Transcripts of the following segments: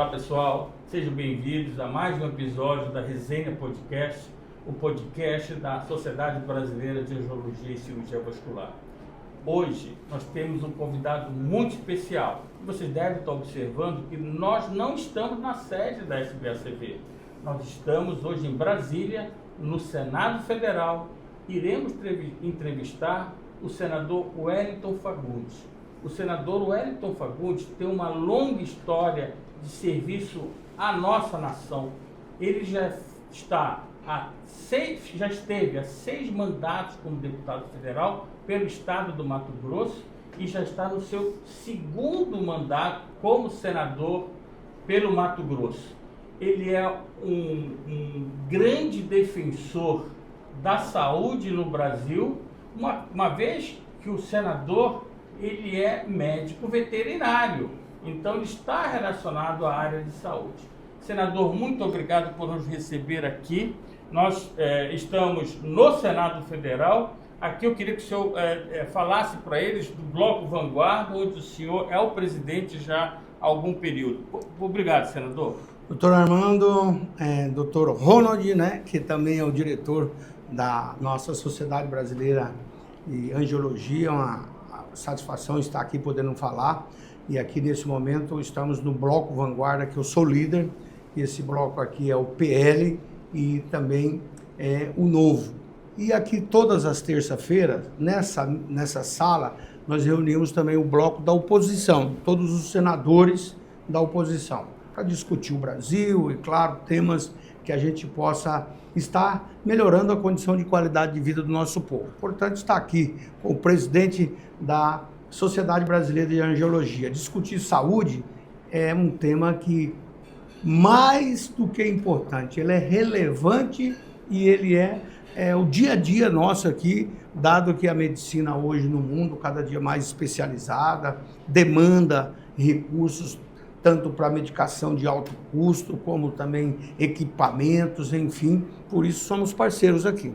Olá pessoal, sejam bem-vindos a mais um episódio da Resenha Podcast, o podcast da Sociedade Brasileira de Angiologia e Cirurgia Vascular. Hoje nós temos um convidado muito especial. Vocês devem estar observando que nós não estamos na sede da SBACV. Nós estamos hoje em Brasília, no Senado Federal. Iremos entrevistar o senador Wellington Fagundes. O senador Wellington Fagundes tem uma longa história de serviço à nossa nação. Ele já esteve há 6 mandatos como deputado federal pelo estado do Mato Grosso e já está no seu 2º mandato como senador pelo Mato Grosso. Ele é um grande defensor da saúde no Brasil, uma vez que o senador ele é médico veterinário, então ele está relacionado à área de saúde. Senador, muito obrigado por nos receber aqui. Nós estamos no Senado Federal. Aqui eu queria que o senhor falasse para eles do Bloco Vanguarda, onde o senhor é o presidente já há algum período. Obrigado, senador. Doutor Armando, doutor Ronald, né, que também é o diretor da nossa Sociedade Brasileira de Angiologia, é uma satisfação estar aqui podendo falar. E aqui nesse momento estamos no Bloco Vanguarda, que eu sou líder, e esse bloco aqui é o PL e também é o Novo. E aqui todas as terças-feiras, nessa sala, nós reunimos também o bloco da oposição, todos os senadores da oposição, para discutir o Brasil e, claro, temas que a gente possa estar melhorando a condição de qualidade de vida do nosso povo. Portanto, está aqui com o presidente da Sociedade Brasileira de Angiologia. Discutir saúde é um tema que, mais do que importante, ele é relevante e ele é o dia a dia nosso aqui, dado que a medicina hoje no mundo cada dia mais especializada, demanda recursos tanto para medicação de alto custo, como também equipamentos, enfim, por isso somos parceiros aqui.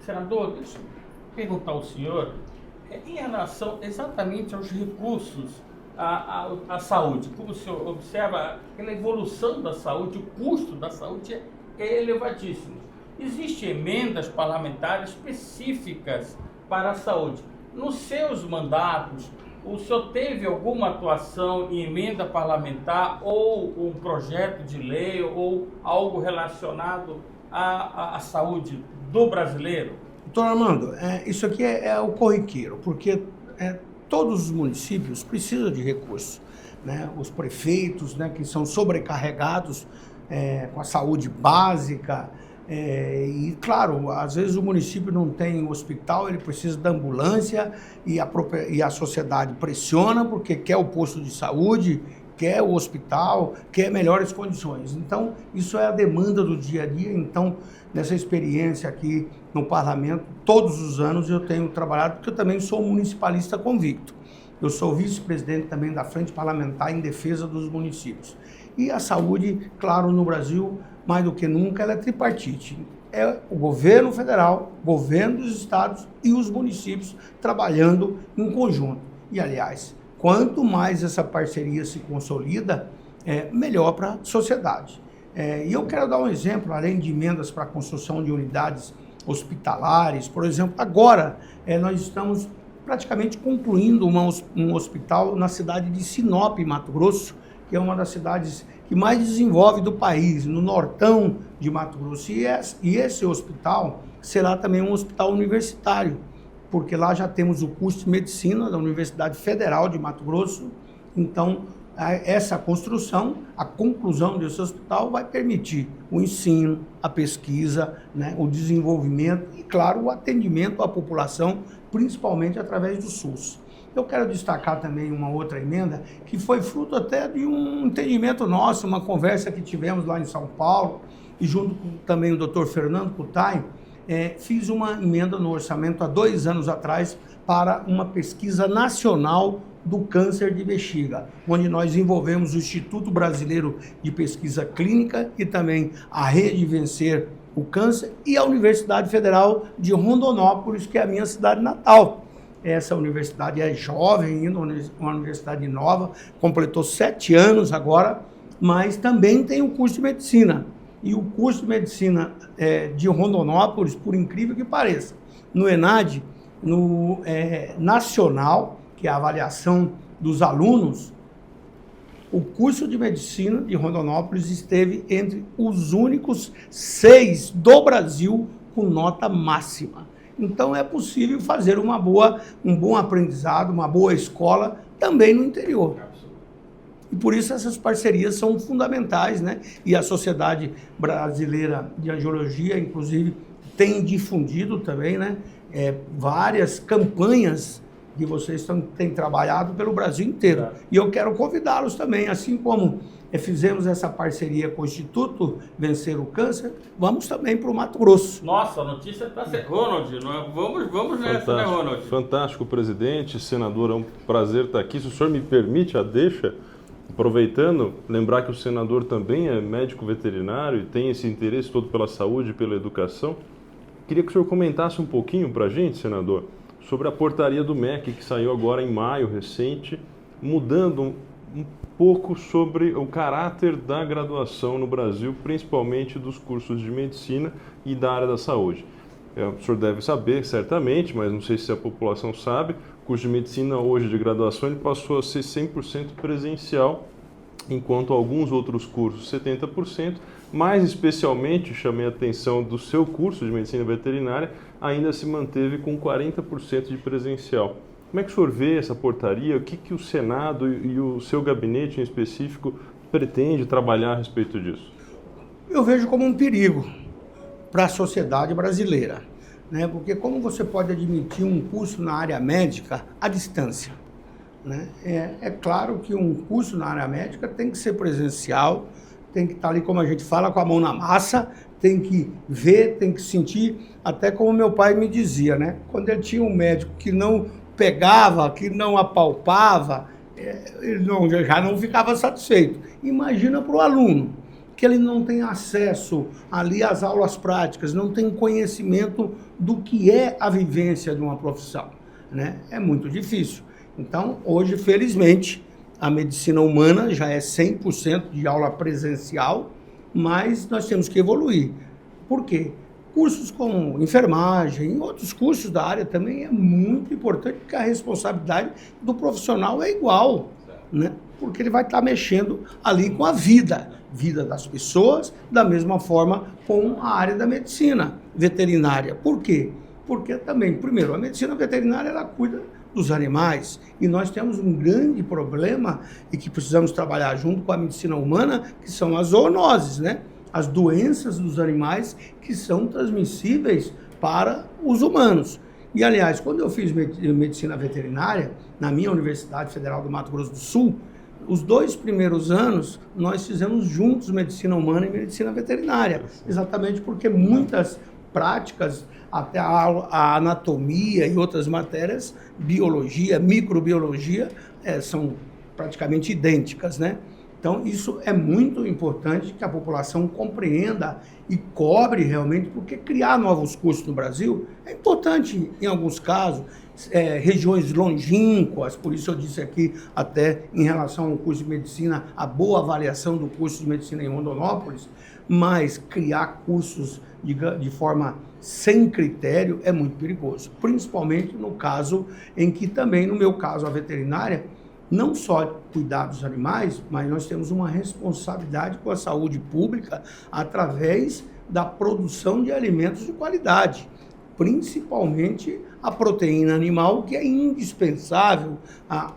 Senador, deixa eu perguntar ao senhor, em relação exatamente aos recursos à saúde, como o senhor observa, aquela evolução da saúde, o custo da saúde é elevadíssimo. Existem emendas parlamentares específicas para a saúde. Nos seus mandatos, o senhor teve alguma atuação em emenda parlamentar ou um projeto de lei ou algo relacionado à saúde do brasileiro? Doutor Armando, isso aqui é o corriqueiro, porque todos os municípios precisam de recursos, né? Os prefeitos, né, que são sobrecarregados com a saúde básica, e claro, às vezes o município não tem hospital, ele precisa da ambulância e a sociedade pressiona porque quer o posto de saúde, quer o hospital, quer melhores condições. Então, isso é a demanda do dia a dia. Então, nessa experiência aqui no parlamento, todos os anos eu tenho trabalhado, porque eu também sou municipalista convicto. Eu sou vice-presidente também da Frente Parlamentar em Defesa dos Municípios. E a saúde, claro, no Brasil, mais do que nunca, ela é tripartite. É o governo federal, governo dos estados e os municípios trabalhando em conjunto. E, aliás, quanto mais essa parceria se consolida, melhor para a sociedade. E eu quero dar um exemplo, além de emendas para a construção de unidades hospitalares, por exemplo, agora nós estamos praticamente concluindo um hospital na cidade de Sinop, Mato Grosso, que é uma das cidades que mais desenvolve do país, no nortão de Mato Grosso. E esse hospital será também um hospital universitário, porque lá já temos o curso de medicina da Universidade Federal de Mato Grosso. Então, essa construção, a conclusão desse hospital vai permitir o ensino, a pesquisa, né, o desenvolvimento e, claro, o atendimento à população, principalmente através do SUS. Eu quero destacar também uma outra emenda que foi fruto até de um entendimento nosso, uma conversa que tivemos lá em São Paulo, e junto com também o Dr. Fernando Kutai, fiz uma emenda no orçamento há 2 anos atrás para uma pesquisa nacional do câncer de bexiga, onde nós envolvemos o Instituto Brasileiro de Pesquisa Clínica e também a Rede Vencer o Câncer e a Universidade Federal de Rondonópolis, que é a minha cidade natal. Essa universidade é jovem ainda, uma universidade nova, completou 7 anos agora, mas também tem o curso de medicina. E o curso de medicina de Rondonópolis, por incrível que pareça, no ENAD, no nacional, que é a avaliação dos alunos, o curso de medicina de Rondonópolis esteve entre os únicos 6 do Brasil com nota máxima. Então é possível fazer um bom aprendizado, uma boa escola também no interior. E por isso essas parcerias são fundamentais, né? E a Sociedade Brasileira de Angiologia, inclusive, tem difundido também, né? Várias campanhas que vocês têm trabalhado pelo Brasil inteiro. É. E eu quero convidá-los também, assim como fizemos essa parceria com o Instituto Vencer o Câncer, vamos também para o Mato Grosso. Nossa, a notícia está sendo... Ronald, vamos nessa, né, Ronald? Fantástico, presidente, senador, é um prazer estar aqui. Se o senhor me permite a deixa, aproveitando, lembrar que o senador também é médico veterinário e tem esse interesse todo pela saúde e pela educação. Queria que o senhor comentasse um pouquinho para a gente, senador, sobre a portaria do MEC, que saiu agora em maio, recente, mudando um pouco sobre o caráter da graduação no Brasil, principalmente dos cursos de medicina e da área da saúde. O senhor deve saber, certamente, mas não sei se a população sabe, o curso de medicina hoje de graduação ele passou a ser 100% presencial, enquanto alguns outros cursos 70%, mais especialmente chamei a atenção do seu curso de medicina veterinária, ainda se manteve com 40% de presencial. Como é que o senhor vê essa portaria? O que o Senado e o seu gabinete em específico pretende trabalhar a respeito disso? Eu vejo como um perigo para a sociedade brasileira, né? Porque como você pode admitir um curso na área médica à distância? Né? É claro que um curso na área médica tem que ser presencial, tem que estar ali, como a gente fala, com a mão na massa, tem que ver, tem que sentir, até como meu pai me dizia, né? Quando ele tinha um médico que não pegava, que não apalpava, ele já não ficava satisfeito. Imagina para o aluno, que ele não tem acesso ali às aulas práticas, não tem conhecimento do que é a vivência de uma profissão, né? É muito difícil. Então, hoje, felizmente, a medicina humana já é 100% de aula presencial, mas nós temos que evoluir. Por quê? Cursos como enfermagem e outros cursos da área também é muito importante, porque a responsabilidade do profissional é igual, né? Porque ele vai estar mexendo ali com a vida das pessoas, da mesma forma com a área da medicina veterinária. Por quê? Porque também, primeiro, a medicina veterinária ela cuida dos animais e nós temos um grande problema e que precisamos trabalhar junto com a medicina humana, que são as zoonoses, né? As doenças dos animais que são transmissíveis para os humanos. E, aliás, quando eu fiz medicina veterinária, na minha Universidade Federal do Mato Grosso do Sul, os 2 primeiros anos nós fizemos juntos medicina humana e medicina veterinária, exatamente porque muitas práticas, até a anatomia e outras matérias, biologia, microbiologia, são praticamente idênticas, né? Então, isso é muito importante que a população compreenda e cobre realmente, porque criar novos cursos no Brasil é importante em alguns casos, regiões longínquas, por isso eu disse aqui até em relação ao curso de medicina, a boa avaliação do curso de medicina em Rondonópolis, mas criar cursos de forma sem critério é muito perigoso, principalmente no caso em que também, no meu caso, a veterinária, não só cuidar dos animais, mas nós temos uma responsabilidade com a saúde pública através da produção de alimentos de qualidade, principalmente a proteína animal, que é indispensável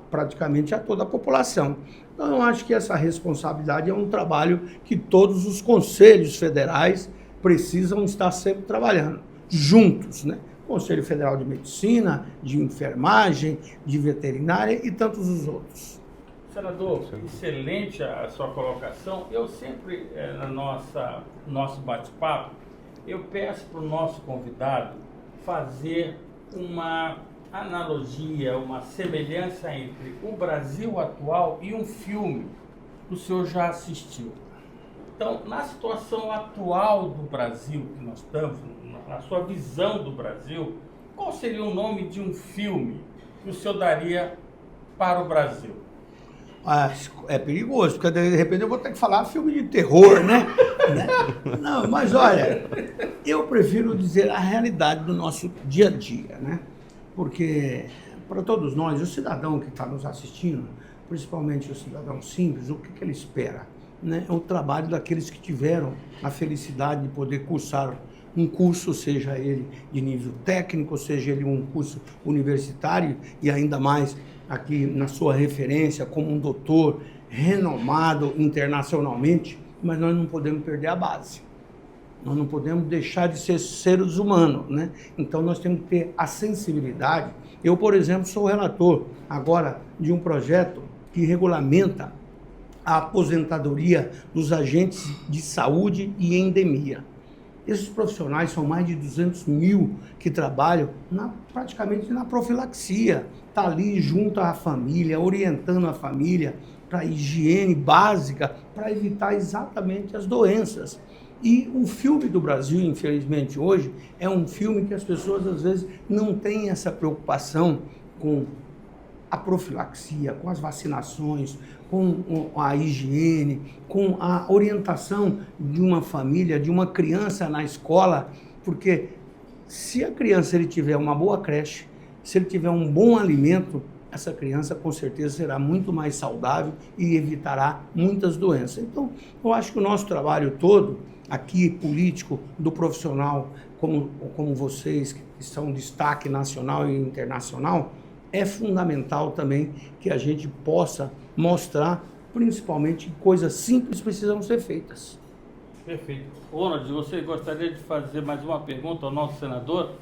praticamente a toda a população. Então, eu acho que essa responsabilidade é um trabalho que todos os conselhos federais precisam estar sempre trabalhando, juntos, né? Conselho Federal de Medicina, de Enfermagem, de Veterinária e tantos os outros. Senador, excelente a sua colocação. Eu sempre, nosso bate-papo, eu peço para o nosso convidado fazer uma analogia, uma semelhança entre o Brasil atual e um filme que o senhor já assistiu. Então, na situação atual do Brasil que nós estamos, na sua visão do Brasil, qual seria o nome de um filme que o senhor daria para o Brasil? É perigoso, porque de repente eu vou ter que falar filme de terror, né? Não, mas olha, eu prefiro dizer a realidade do nosso dia a dia, né? Porque para todos nós, o cidadão que está nos assistindo, principalmente o cidadão simples, o que ele espera? Né? É o trabalho daqueles que tiveram a felicidade de poder cursar um curso, seja ele de nível técnico, seja ele um curso universitário, e ainda mais aqui na sua referência como um doutor renomado internacionalmente, mas nós não podemos perder a base. Nós não podemos deixar de ser seres humanos, né? Então nós temos que ter a sensibilidade. Eu, por exemplo, sou relator agora de um projeto que regulamenta a aposentadoria dos agentes de saúde e endemia. Esses profissionais são mais de 200 mil que trabalham praticamente na profilaxia, está ali junto à família, orientando a família para a higiene básica, para evitar exatamente as doenças. E o filme do Brasil, infelizmente, hoje, é um filme que as pessoas, às vezes, não têm essa preocupação com a profilaxia, com as vacinações, com a higiene, com a orientação de uma família, de uma criança na escola, porque se a criança ele tiver uma boa creche, se ele tiver um bom alimento, essa criança com certeza será muito mais saudável e evitará muitas doenças. Então, eu acho que o nosso trabalho todo, aqui político, do profissional, como vocês, que são destaque nacional e internacional, é fundamental também que a gente possa mostrar, principalmente, que coisas simples precisam ser feitas. Perfeito. Ronald, você gostaria de fazer mais uma pergunta ao nosso senador?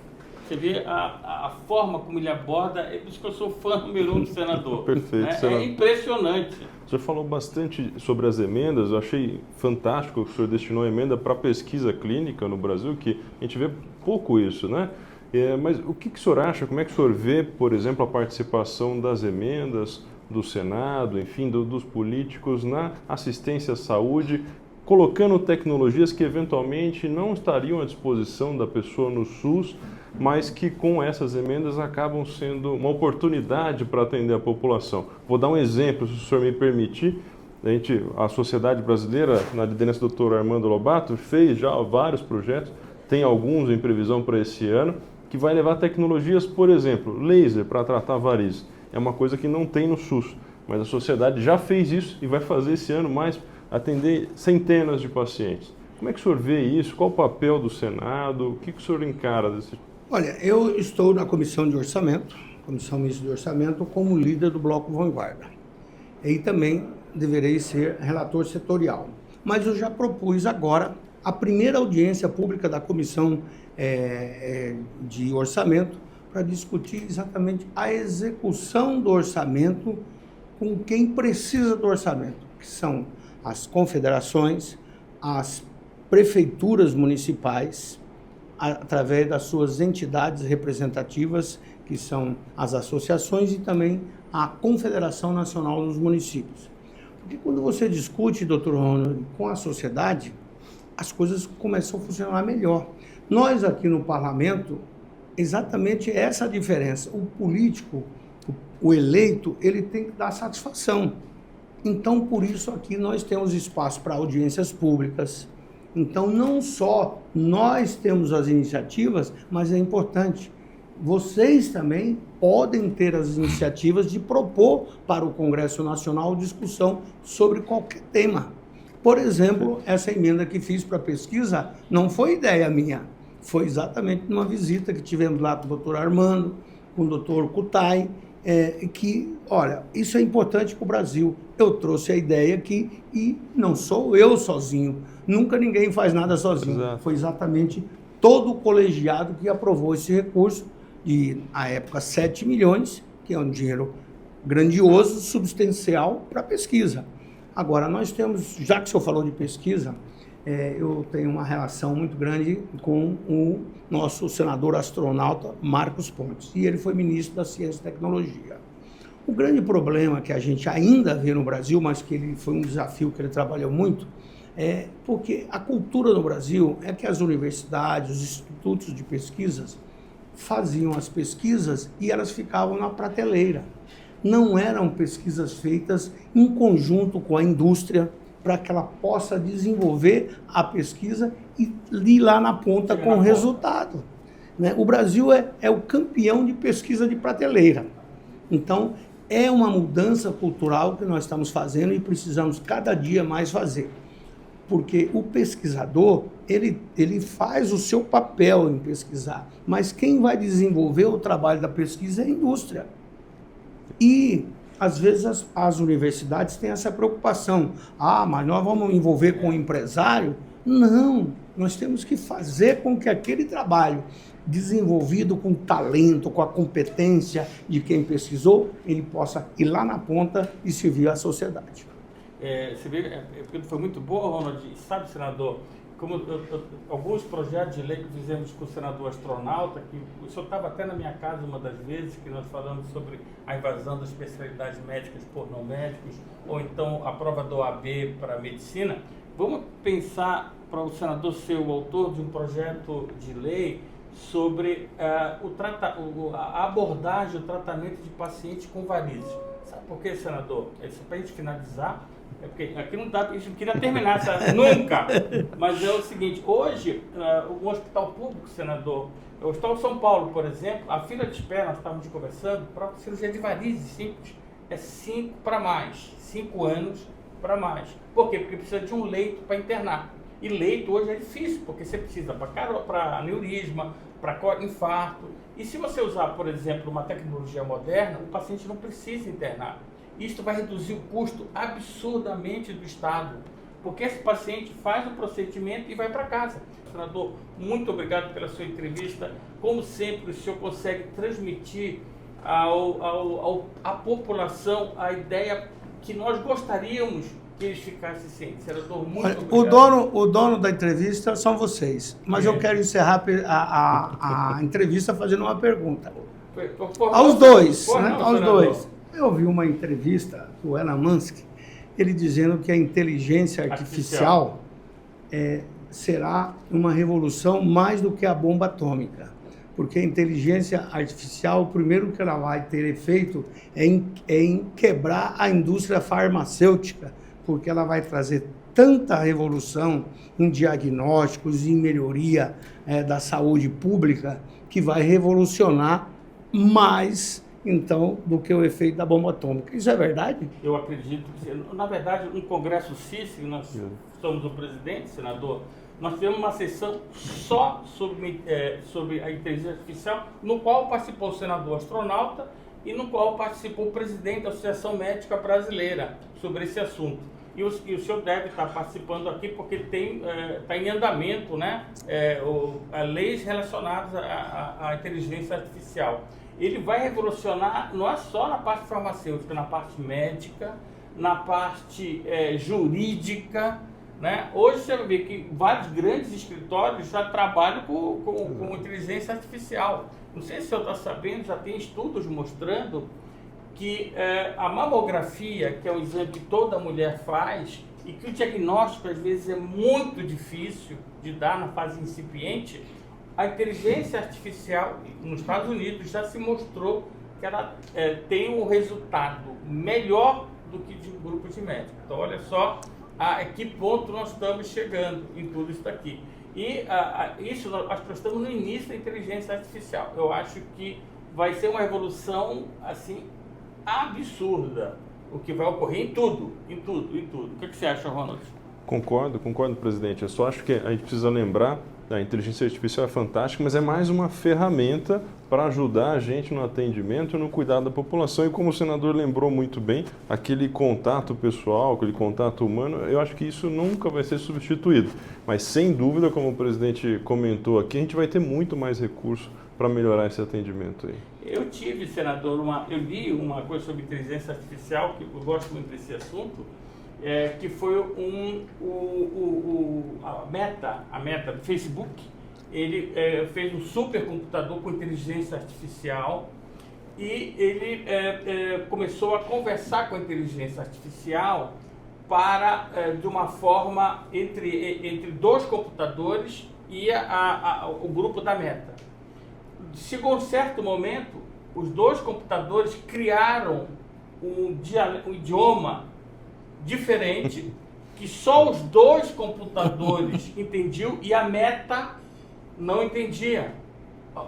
Você vê a forma como ele aborda, é por isso que eu sou fã número 1 do senador. Perfeito, né? senador. É impressionante. O senhor falou bastante sobre as emendas, eu achei fantástico que o senhor destinou a emenda para pesquisa clínica no Brasil, que a gente vê pouco isso, né? Mas o que o senhor acha, como é que o senhor vê, por exemplo, a participação das emendas do Senado, enfim, dos políticos na assistência à saúde, colocando tecnologias que eventualmente não estariam à disposição da pessoa no SUS, mas que com essas emendas acabam sendo uma oportunidade para atender a população. Vou dar um exemplo, se o senhor me permitir. A sociedade brasileira, na liderança do Dr. Armando Lobato, fez já vários projetos, tem alguns em previsão para esse ano, que vai levar tecnologias, por exemplo, laser para tratar varizes. É uma coisa que não tem no SUS, mas a sociedade já fez isso e vai fazer esse ano mais, atender centenas de pacientes. Como é que o senhor vê isso? Qual o papel do Senado? O que o senhor encara desse? Olha, eu estou na Comissão de Orçamento, Comissão Mista de Orçamento, como líder do Bloco Vanguarda. E também deverei ser relator setorial. Mas eu já propus agora a primeira audiência pública da Comissão de Orçamento para discutir exatamente a execução do orçamento com quem precisa do orçamento, que são as confederações, as prefeituras municipais, através das suas entidades representativas, que são as associações, e também a Confederação Nacional dos Municípios. Porque quando você discute, doutor Ronald, com a sociedade, as coisas começam a funcionar melhor. Nós aqui no parlamento, exatamente essa a diferença. O político, o eleito, ele tem que dar satisfação. Então, por isso aqui nós temos espaço para audiências públicas. Então, não só nós temos as iniciativas, mas é importante, vocês também podem ter as iniciativas de propor para o Congresso Nacional discussão sobre qualquer tema. Por exemplo, essa emenda que fiz para pesquisa não foi ideia minha, foi exatamente numa visita que tivemos lá com o doutor Armando, com o doutor Kutai, que, olha, isso é importante para o Brasil. Eu trouxe a ideia aqui e não sou eu sozinho, nunca ninguém faz nada sozinho. Exato. Foi exatamente todo o colegiado que aprovou esse recurso, de, à época, 7 milhões, que é um dinheiro grandioso, substancial para pesquisa. Agora, nós temos, já que o senhor falou de pesquisa, eu tenho uma relação muito grande com o nosso senador astronauta Marcos Pontes, e ele foi ministro da Ciência e Tecnologia. O grande problema que a gente ainda vê no Brasil, mas que ele foi um desafio que ele trabalhou muito, é porque a cultura no Brasil é que as universidades, os institutos de pesquisas, faziam as pesquisas e elas ficavam na prateleira. não eram pesquisas feitas em conjunto com a indústria para que ela possa desenvolver a pesquisa e ir lá na ponta com o resultado. Né? O Brasil é o campeão de pesquisa de prateleira. Então, é uma mudança cultural que nós estamos fazendo e precisamos cada dia mais fazer. Porque o pesquisador, ele faz o seu papel em pesquisar, mas quem vai desenvolver o trabalho da pesquisa é a indústria. E, às vezes, as universidades têm essa preocupação. Mas nós vamos envolver com o empresário? Não, nós temos que fazer com que aquele trabalho desenvolvido com talento, com a competência de quem pesquisou, ele possa ir lá na ponta e servir à sociedade. Você vê, foi muito boa, Ronald. Sabe, senador, como alguns projetos de lei que fizemos com o senador astronauta, que o senhor estava até na minha casa uma das vezes, que nós falamos sobre a invasão das especialidades médicas por não médicos, ou então a prova do OAB para a medicina. Vamos pensar para o senador ser o autor de um projeto de lei sobre a abordagem, o tratamento de pacientes com varizes. Sabe por quê, senador? Para a gente finalizar, porque aqui não dá, a gente não queria terminar nunca, mas é o seguinte, hoje, o hospital público, senador, o Hospital de São Paulo, por exemplo, a fila de espera, nós estávamos conversando, para cirurgia de varizes simples, é 5 para mais, 5 anos para mais. Por quê? Porque precisa de um leito para internar. E leito hoje é difícil, porque você precisa para aneurisma, para infarto. E se você usar, por exemplo, uma tecnologia moderna, o paciente não precisa internar. Isto vai reduzir o custo absurdamente do Estado, porque esse paciente faz o procedimento e vai para casa. Senador, muito obrigado pela sua entrevista. Como sempre, o senhor consegue transmitir à população a ideia que nós gostaríamos que eles ficassem cientes. Senador, muito obrigado. O dono da entrevista são vocês, mas eu quero encerrar a entrevista fazendo uma pergunta. Aos dois, né? Aos dois. Eu vi uma entrevista do Elon Musk, ele dizendo que a inteligência artificial será uma revolução mais do que a bomba atômica. Porque a inteligência artificial, o primeiro que ela vai ter efeito é em quebrar a indústria farmacêutica, porque ela vai trazer tanta revolução em diagnósticos e em melhoria da saúde pública, que vai revolucionar mais, então, do que o efeito da bomba atômica. Isso é verdade? Eu acredito que, na verdade, no Congresso CICIG, nós somos o presidente, senador, nós tivemos uma sessão só sobre a inteligência artificial, no qual participou o senador astronauta e no qual participou o presidente da Associação Médica Brasileira sobre esse assunto. E o senhor deve estar participando aqui porque está em andamento, né, leis relacionadas à inteligência artificial. Ele vai revolucionar não é só na parte farmacêutica, na parte médica, na parte jurídica, né? Hoje você vai ver que vários grandes escritórios já trabalham com inteligência artificial. Não sei se o senhor está sabendo, já tem estudos mostrando que a mamografia, que é um exame que toda mulher faz, e que o diagnóstico às vezes é muito difícil de dar na fase incipiente, a inteligência artificial nos Estados Unidos já se mostrou que ela tem um resultado melhor do que de um grupo de médicos. Então, olha só a que ponto nós estamos chegando em tudo isso daqui. E isso nós estamos no início da inteligência artificial. Eu acho que vai ser uma revolução assim absurda, o que vai ocorrer em tudo. O que você acha, Ronald? Concordo, presidente. Eu só acho que a gente precisa lembrar, a inteligência artificial é fantástica, mas é mais uma ferramenta para ajudar a gente no atendimento e no cuidado da população. E como o senador lembrou muito bem, aquele contato pessoal, aquele contato humano, eu acho que isso nunca vai ser substituído. Mas, sem dúvida, como o presidente comentou aqui, a gente vai ter muito mais recursos para melhorar esse atendimento aí. Eu tive, senador, eu li uma coisa sobre inteligência artificial, que eu gosto muito desse assunto, que foi a Meta do Facebook. Ele fez um supercomputador com inteligência artificial e ele começou a conversar com a inteligência artificial de uma forma entre dois computadores e o grupo da Meta. Chegou um certo momento, os dois computadores criaram um idioma diferente que só os dois computadores entendiam e a Meta não entendia.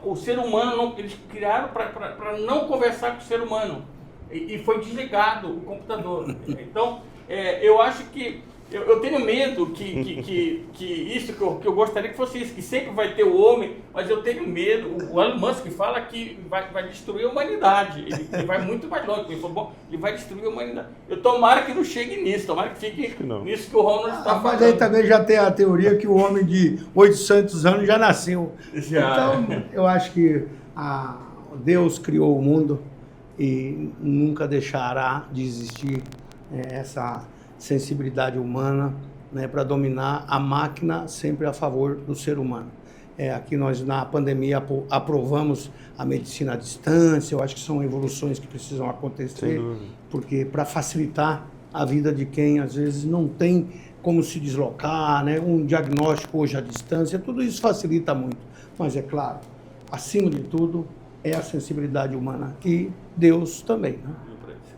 O ser humano, eles criaram para não conversar com o ser humano e foi desligado o computador. Então, eu acho que eu tenho medo que eu gostaria que fosse isso, que sempre vai ter o homem, mas eu tenho medo. O Elon Musk fala que vai destruir a humanidade. Ele vai muito mais longe. Ele falou, bom, ele vai destruir a humanidade. Eu tomara que não chegue nisso, tomara que fique nisso que o Ronald está falando. Mas aí também já tem a teoria que o homem de 800 anos já nasceu. Já. Então, eu acho que Deus criou o mundo e nunca deixará de existir essa sensibilidade humana, né, para dominar a máquina sempre a favor do ser humano. Aqui nós na pandemia aprovamos a medicina à distância, eu acho que são evoluções que precisam acontecer, porque para facilitar a vida de quem às vezes não tem como se deslocar, né, um diagnóstico hoje à distância, tudo isso facilita muito. Mas é claro, acima de tudo é a sensibilidade humana e Deus também, né?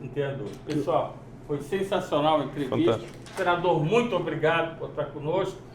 Entendo. Pessoal, foi sensacional a entrevista. Fantástico. Senador, muito obrigado por estar conosco.